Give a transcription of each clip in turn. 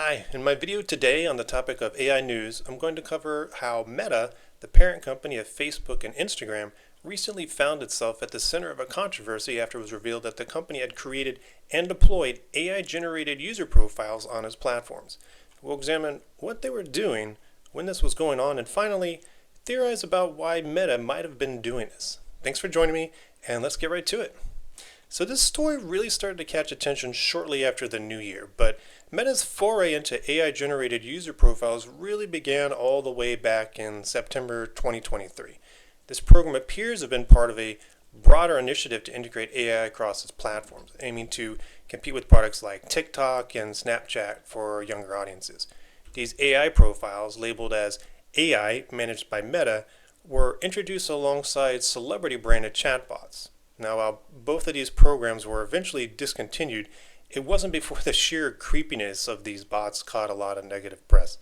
Hi, in my video today on the topic of AI news, I'm going to cover how Meta, the parent company of Facebook and Instagram, recently found itself at the center of a controversy after it was revealed that the company had created and deployed AI-generated user profiles on its platforms. We'll examine what they were doing, when this was going on, and finally, theorize about why Meta might have been doing this. Thanks for joining me, and let's get right to it. So this story really started to catch attention shortly after the new year, but Meta's foray into AI-generated user profiles really began all the way back in September 2023. This program appears to have been part of a broader initiative to integrate AI across its platforms, aiming to compete with products like TikTok and Snapchat for younger audiences. These AI profiles, labeled as AI managed by Meta, were introduced alongside celebrity-branded chatbots. Now, while both of these programs were eventually discontinued, it wasn't before the sheer creepiness of these bots caught a lot of negative press.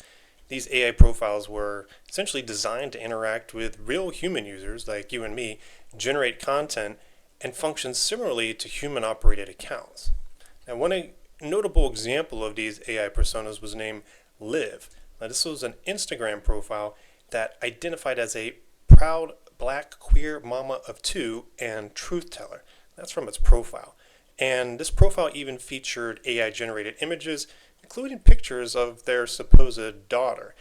These AI profiles were essentially designed to interact with real human users like you and me, generate content, and function similarly to human-operated accounts. Now, one notable example of these AI personas was named Liv. Now, this was an Instagram profile that identified as a proud black queer mama of two and truth teller. That's from its profile. And this profile even featured AI generated images, including pictures of their supposed daughter.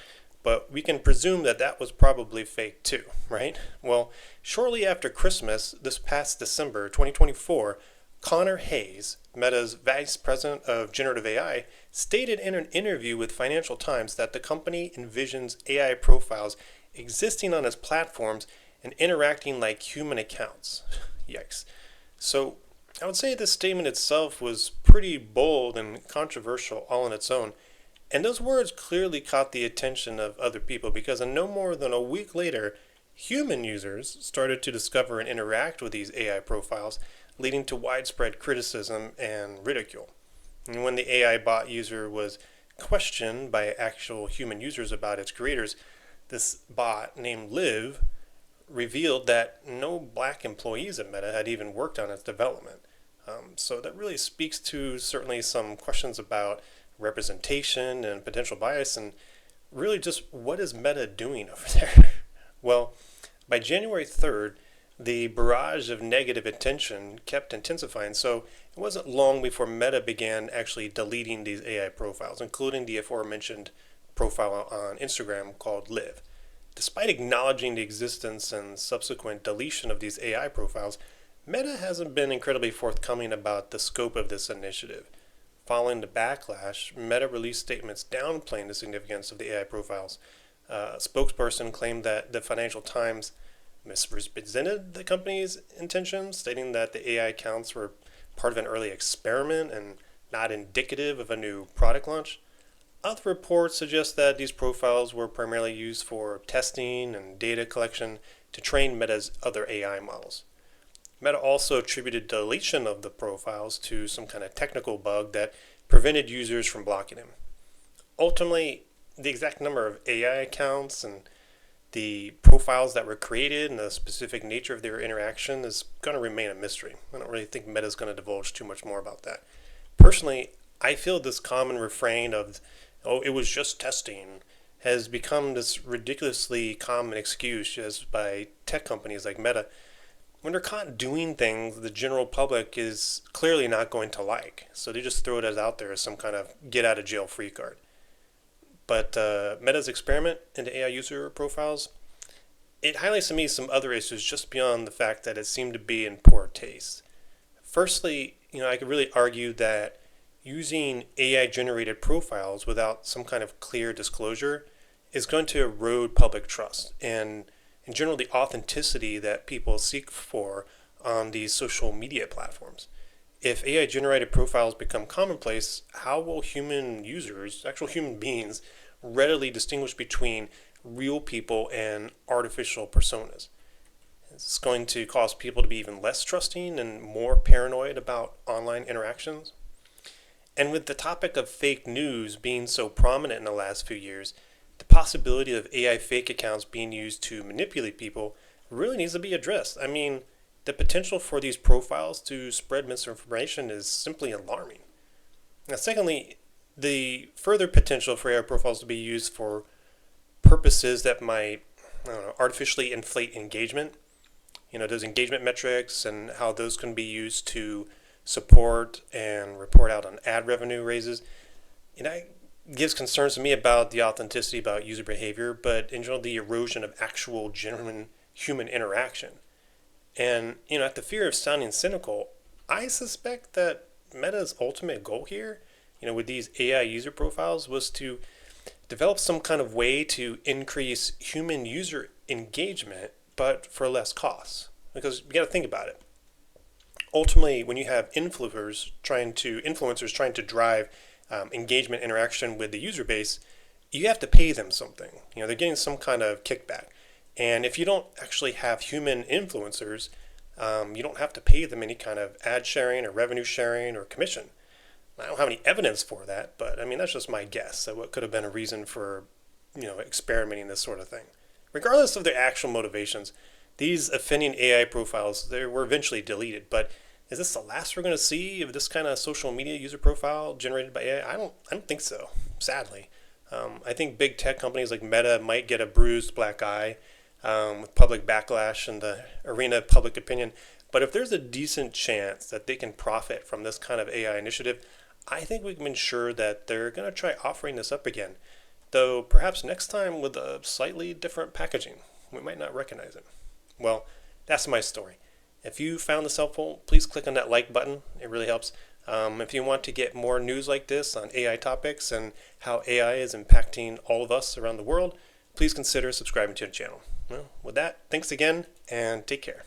But we can presume that that was probably fake too, right? Well, shortly after Christmas, this past December 2024, Connor Hayes, Meta's vice president of generative AI, stated in an interview with Financial Times that the company envisions AI profiles existing on its platforms and interacting like human accounts. Yikes. So I would say this statement itself was pretty bold and controversial all on its own. And those words clearly caught the attention of other people because no more than a week later, human users started to discover and interact with these AI profiles, leading to widespread criticism and ridicule. And when the AI bot user was questioned by actual human users about its creators, this bot named Liv revealed that no black employees at Meta had even worked on its development. So that really speaks to certainly some questions about representation and potential bias, and really just what is Meta doing over there? Well, by January 3rd, the barrage of negative attention kept intensifying, so it wasn't long before Meta began actually deleting these AI profiles, including the aforementioned profile on Instagram called Liv. Despite acknowledging the existence and subsequent deletion of these AI profiles, Meta hasn't been incredibly forthcoming about the scope of this initiative. Following the backlash, Meta released statements downplaying the significance of the AI profiles. A spokesperson claimed that the Financial Times misrepresented the company's intentions, stating that the AI accounts were part of an early experiment and not indicative of a new product launch. Other reports suggest that these profiles were primarily used for testing and data collection to train Meta's other AI models. Meta also attributed deletion of the profiles to some kind of technical bug that prevented users from blocking them. Ultimately, the exact number of AI accounts and the profiles that were created and the specific nature of their interaction is going to remain a mystery. I don't really think Meta is going to divulge too much more about that. Personally, I feel this common refrain of "oh, it was just testing" has become this ridiculously common excuse just by tech companies like Meta when they're caught doing things the general public is clearly not going to like. So they just throw it out there as some kind of get out of jail free card. But Meta's experiment into AI user profiles, it highlights to me some other issues just beyond the fact that it seemed to be in poor taste. Firstly, I could really argue that using AI generated profiles without some kind of clear disclosure is going to erode public trust and, in general, the authenticity that people seek for on these social media platforms. If AI generated profiles become commonplace, how will human users, actual human beings, readily distinguish between real people and artificial personas? It's going to cause people to be even less trusting and more paranoid about online interactions. And with the topic of fake news being so prominent in the last few years, the possibility of AI fake accounts being used to manipulate people really needs to be addressed. I mean, the potential for these profiles to spread misinformation is simply alarming. Now, secondly, the further potential for AI profiles to be used for purposes that might, I don't know, artificially inflate engagement. Those engagement metrics and how those can be used to support and report out on ad revenue raises. It gives concerns to me about the authenticity about user behavior, but in general, the erosion of actual genuine human interaction. And, at the fear of sounding cynical, I suspect that Meta's ultimate goal here, with these AI user profiles was to develop some kind of way to increase human user engagement, but for less costs. Because you got to think about it. Ultimately, when you have influencers trying to drive engagement interaction with the user base, you have to pay them something. They're getting some kind of kickback. And if you don't actually have human influencers, you don't have to pay them any kind of ad sharing or revenue sharing or commission. I don't have any evidence for that, but that's just my guess at what could have been a reason for, experimenting this sort of thing. Regardless of their actual motivations, these offending AI profiles, they were eventually deleted. But is this the last we're going to see of this kind of social media user profile generated by AI? I don't think so, sadly. I think big tech companies like Meta might get a bruised black eye with public backlash in the arena of public opinion. But if there's a decent chance that they can profit from this kind of AI initiative, I think we can ensure that they're going to try offering this up again, though perhaps next time with a slightly different packaging. We might not recognize it. Well, that's my story. If you found this helpful, please click on that like button. It really helps. If you want to get more news like this on AI topics and how AI is impacting all of us around the world, please consider subscribing to the channel. Well, with that, thanks again and take care.